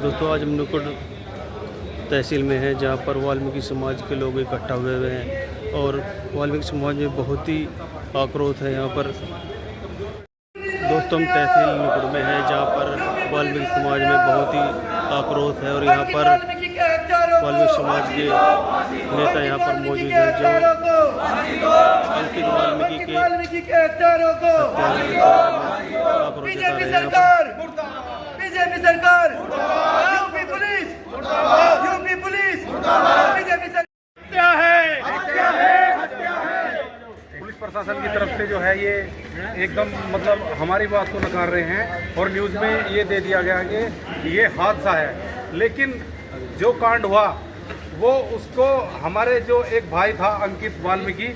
दोस्तों आज हम नुकुड़ तहसील में हैं जहां पर वाल्मीकि समाज के लोग इकट्ठा हुए हैं और वाल्मीकि समाज में बहुत ही आक्रोश है। यहां पर दोस्तों हम तहसील नुकुड़ में हैं जहां पर वाल्मीकि समाज में बहुत ही आक्रोश है और यहां पर वाल्मीकि समाज के नेता यहां पर मौजूद हैं जो अंकित वाल्मीकि के आक्रोश जता रहे हैं। बीजेपी सरकार, यूपी पुलिस, बीजेपी सरकार क्या है? पुलिस प्रशासन की तरफ से जो है ये एकदम मतलब हमारी बात को नकार रहे हैं और न्यूज़ में ये दे दिया गया कि ये हादसा है, लेकिन जो कांड हुआ वो उसको हमारे जो एक भाई था अंकित वाल्मीकि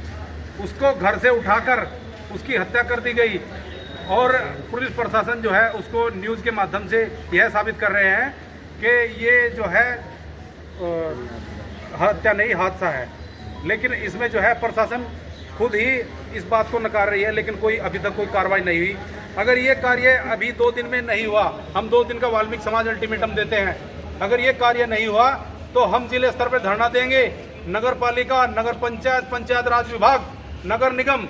उसको घर से उठाकर उसकी हत्या कर दी गई और पुलिस प्रशासन जो है उसको न्यूज़ के माध्यम से यह साबित कर रहे हैं कि ये जो है हत्या नहीं हादसा है। लेकिन इसमें जो है प्रशासन खुद ही इस बात को नकार रही है, लेकिन कोई अभी तक कोई कार्रवाई नहीं हुई। अगर ये कार्य अभी 2 दिन में नहीं हुआ, हम 2 दिन का वाल्मीकि समाज अल्टीमेटम देते हैं, अगर ये कार्य नहीं हुआ तो हम जिले स्तर पर धरना देंगे। नगर पालिका, नगर पंचायत, पंचायत राज विभाग, नगर निगम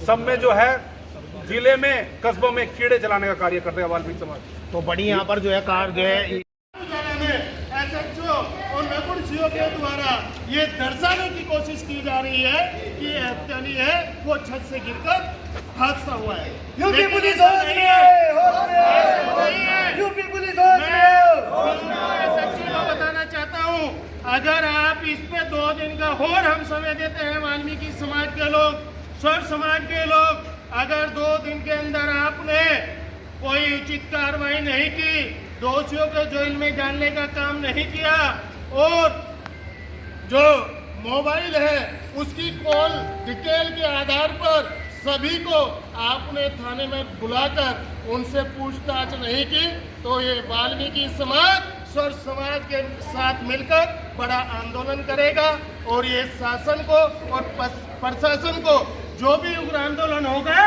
सब में जो है जिले में कस्बों में कीड़े चलाने का कार्य करते हैं वाल्मीकि समाज। तो बड़ी यहाँ पर जो है कार जो है SHO और नुकुड़ CO के द्वारा ये दर्शाने की कोशिश की जा रही है कि ये हत्या नहीं है, वो छत से गिरकर हादसा हुआ है। यूपी पुलिस होश में, यूपी पुलिस होश में। SHO को बताना चाहता हूँ, अगर आप इस पे 2 दिन का और हम समय देते हैं वाल्मीकि समाज के लोग, स्वर समाज के लोग, अगर 2 दिन के अंदर आपने कोई उचित कार्रवाई नहीं की, दोषियों को जेल में डालने का काम नहीं किया और जो मोबाइल है उसकी कॉल डिटेल के आधार पर सभी को आपने थाने में बुलाकर उनसे पूछताछ नहीं की, तो ये वाल्मीकि समाज स्वर समाज के साथ मिलकर बड़ा आंदोलन करेगा और ये शासन को और प्रशासन को जो भी उग्र आंदोलन होगा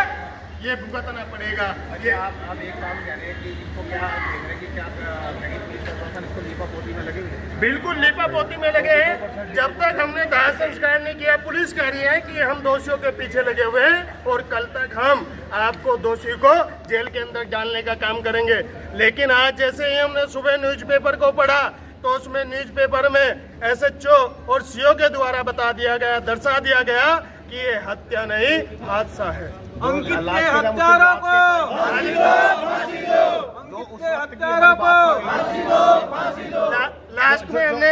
ये भुगतना पड़ेगा। ये आप एक काम कह रहे हैं कि इसको क्या देख रहे हैं कि क्या कहीं पुलिस प्रशासन इसको लीपापोती में लगे हुए हैं? बिल्कुल लीपापोती में लगे हैं। जब तक हमने दाह संस्कार नहीं किया, पुलिस कह रही है कि हम दोषियों के पीछे लगे हुए हैं और कल तक हम आपको दोषी को जेल के अंदर डालने का काम करेंगे। लेकिन आज जैसे ही हमने सुबह न्यूज़पेपर को पढ़ा तो उसमें न्यूज़पेपर में SHO और CO के द्वारा बता दिया गया, दर्शा दिया गया कि ये हत्या नहीं हादसा है। अंकित के हत्यारों को लास्ट में हमने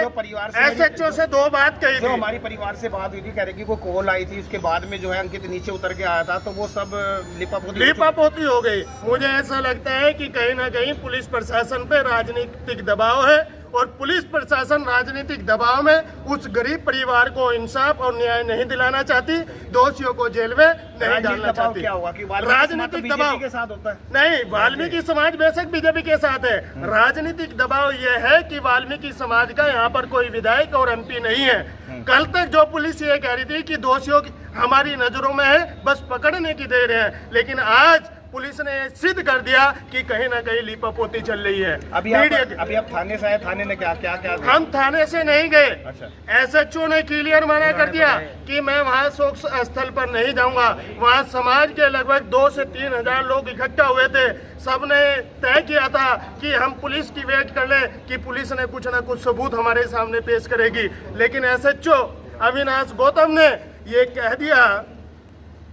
SHO से 2 बात कही थी। हमारी परिवार से बात हुई थी, कह रहे कि कोई कॉल आई थी, उसके बाद में जो है अंकित नीचे उतर के आया था, तो वो सब लीपापोती हो गई। मुझे ऐसा लगता है कि कहीं ना कहीं पुलिस प्रशासन पे राजनीतिक दबाव है और पुलिस प्रशासन राजनीतिक दबाव में उस गरीब परिवार को इंसाफ और न्याय नहीं दिलाना चाहती, दोषियों को जेल में नहीं डालना चाहती। क्या हुआ कि राजनीतिक दबाव के साथ होता है? नहीं, वाल्मीकि समाज बेशक बीजेपी के साथ है। राजनीतिक दबाव यह है कि वाल्मीकि समाज का यहाँ पर कोई विधायक और MP नहीं है। कल तक जो पुलिस ये कह रही थी कि दोषियों हमारी नजरों में है, बस पकड़ने की देर है, लेकिन आज पुलिस ने सिद्ध कर दिया कि कहीं ना कहीं लीपापोती चल रही है। अभी आप थाने से आए, थाने ने क्या हम थाने से नहीं गए। अच्छा। SHO ने क्लियर मना कर दिया कि मैं वहाँ शोक स्थल पर नहीं जाऊंगा। वहाँ समाज के लगभग 2 से 3 हजार लोग इकट्ठा हुए थे। सबने तय किया था कि हम पुलिस की वेट कर लें कि पुलिस ने कुछ ना कुछ सबूत हमारे सामने पेश करेगी, लेकिन SHO अविनाश गौतम ने ये कह दिया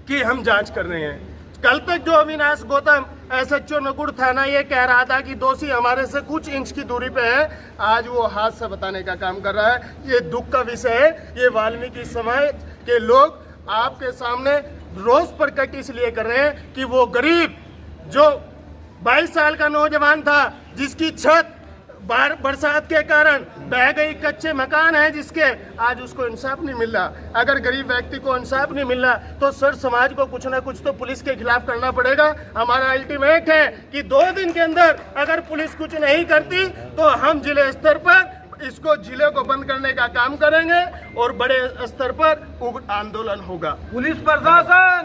कि हम जांच कर रहे हैं। कल तक जो अविनाश गौतम SHO नुकुड़ थाना ये कह रहा था कि दोषी हमारे से कुछ इंच की दूरी पे है, आज वो हाथ से बताने का काम कर रहा है। ये दुख का विषय है। ये वाल्मीकि समाज के लोग आपके सामने रोष प्रकट इसलिए कर रहे हैं कि वो गरीब जो 22 साल का नौजवान था जिसकी छत बरसात के कारण बह गई, कच्चे मकान है जिसके, आज उसको इंसाफ नहीं मिल रहा। अगर गरीब व्यक्ति को इंसाफ नहीं मिल रहा तो सर समाज को कुछ ना कुछ तो पुलिस के खिलाफ करना पड़ेगा। हमारा अल्टीमेट है कि 2 दिन के अंदर अगर पुलिस कुछ नहीं करती तो हम जिले स्तर पर इसको जिले को बंद करने का काम करेंगे और बड़े स्तर पर उग्र आंदोलन होगा। पुलिस प्रशासन